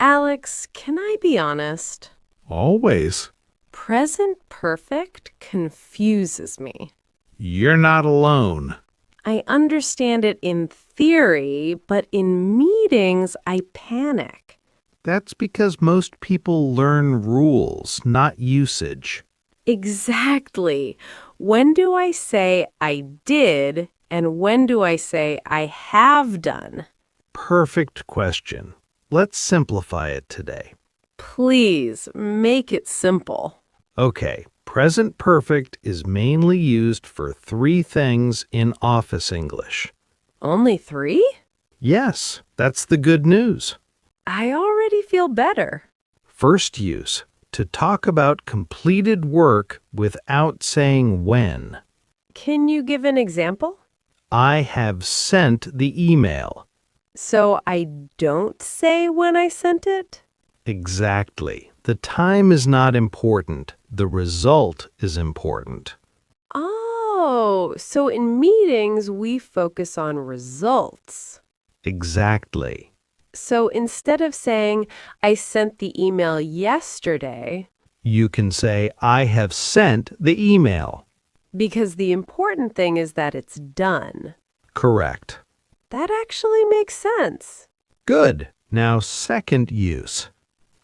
Alex, can I be honest? Always. Present perfect confuses me. You're not alone. I understand it in theory, but in meetings, I panic. That's because most people learn rules, not usage. Exactly. When do I say I did, and when do I say I have done? Perfect question. Let's simplify it today. Please, make it simple. Okay, present perfect is mainly used for three things in office English. Only 3? Yes, that's the good news. I already feel better. First use, to talk about completed work without saying when. Can you give an example? I have sent the email. So I don't say when I sent it? Exactly. The time is not important. The result is important. Oh, so in meetings, we focus on results. Exactly. So instead of saying, I sent the email yesterday, You can say, I have sent the email. because the important thing is that it's done. Correct. That actually makes sense. Good. Now, second use,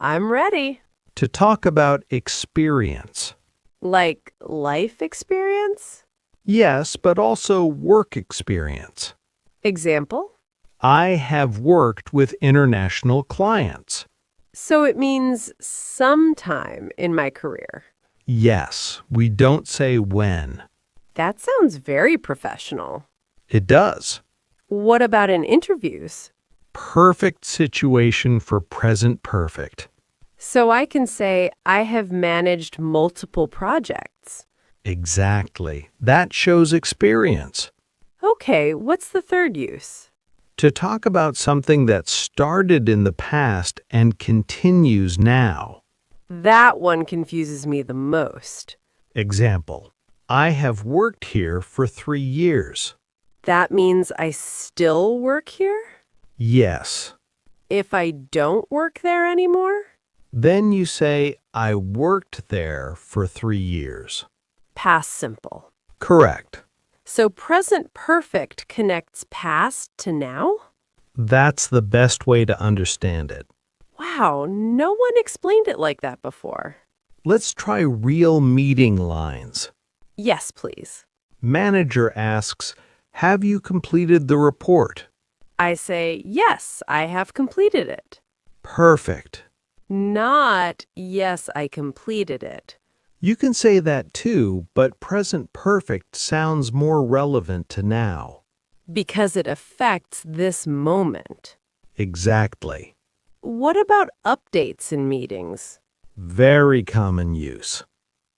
I'm ready. to talk about experience. Like life experience? Yes, but also work experience. Example? I have worked with international clients. So it means sometime in my career. Yes, we don't say when. That sounds very professional. It does. What about in interviews? Perfect situation for present perfect. So I can say, I have managed multiple projects. Exactly. That shows experience. Okay, what's the third use? To talk about something that started in the past and continues now. That one confuses me the most. Example, I have worked here for 3 years. That means I still work here? Yes. If I don't work there anymore? Then you say, I worked there for 3 years. Past simple. Correct. So present perfect connects past to now? That's the best way to understand it. Wow, no one explained it like that before. Let's try real meeting lines. Yes, please. Manager asks, have you completed the report? I say, yes, I have completed it. Perfect. Not, yes, I completed it. You can say that too, but present perfect sounds more relevant to now. Because it affects this moment. Exactly. What about updates in meetings? Very common use.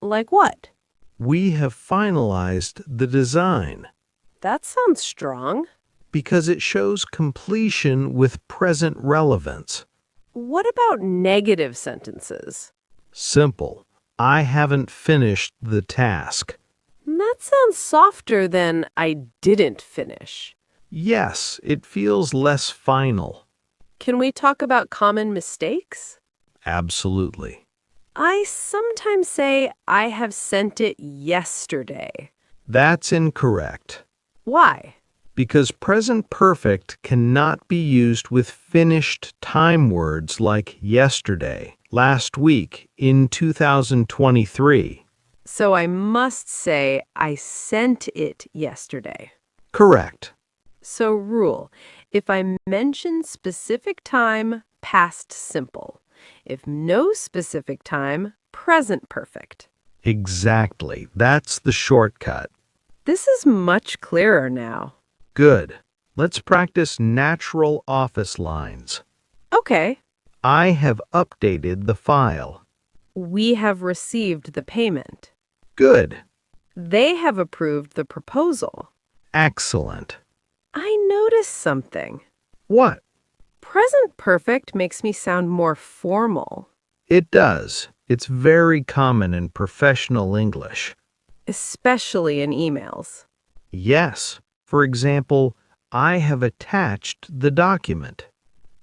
Like what? We have finalized the design That sounds strong. because it shows completion with present relevance. What about negative sentences? Simple. I haven't finished the task. That sounds softer than I didn't finish. Yes, it feels less final. Can we talk about common mistakes? Absolutely. I sometimes say I have sent it yesterday. That's incorrect. Why? Because present perfect cannot be used with finished time words like yesterday, last week, in 2023. So I must say I sent it yesterday. Correct. So rule, if I mention specific time, past simple. If no specific time, present perfect. Exactly. That's the shortcut. This is much clearer now. Good. Let's practice natural office lines. Okay. I have updated the file. We have received the payment. Good. They have approved the proposal. Excellent. I noticed something. What? Present perfect makes me sound more formal, It does. It's very common in professional English. especially in emails. Yes. For example, I have attached the document.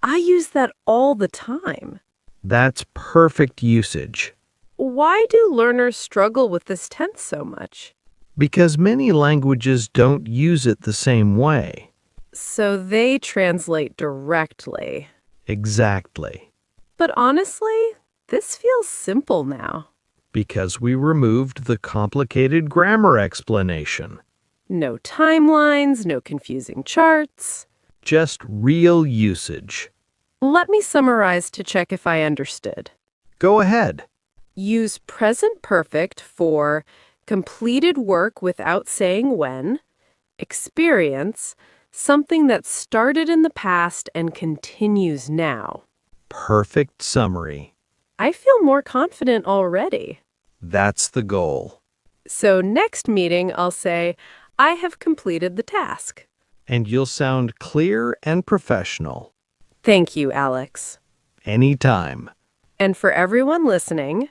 I use that all the time. That's perfect usage. Why do learners struggle with this tense so much? Because many languages don't use it the same way. So they translate directly. Exactly. But honestly, this feels simple now. Because we removed the complicated grammar explanation. No timelines, no confusing charts. Just real usage. Let me summarize to check if I understood. Go ahead. Use present perfect for completed work without saying when. Experience, something that started in the past and continues now. Perfect summary. I feel more confident already. That's the goal. So next meeting, I'll say, I have completed the task. And you'll sound clear and professional. Thank you, Alex. Anytime. And for everyone listening,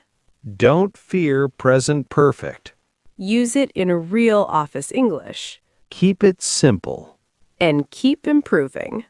Don't fear present perfect. use it in real office English Keep it simple. and keep improving.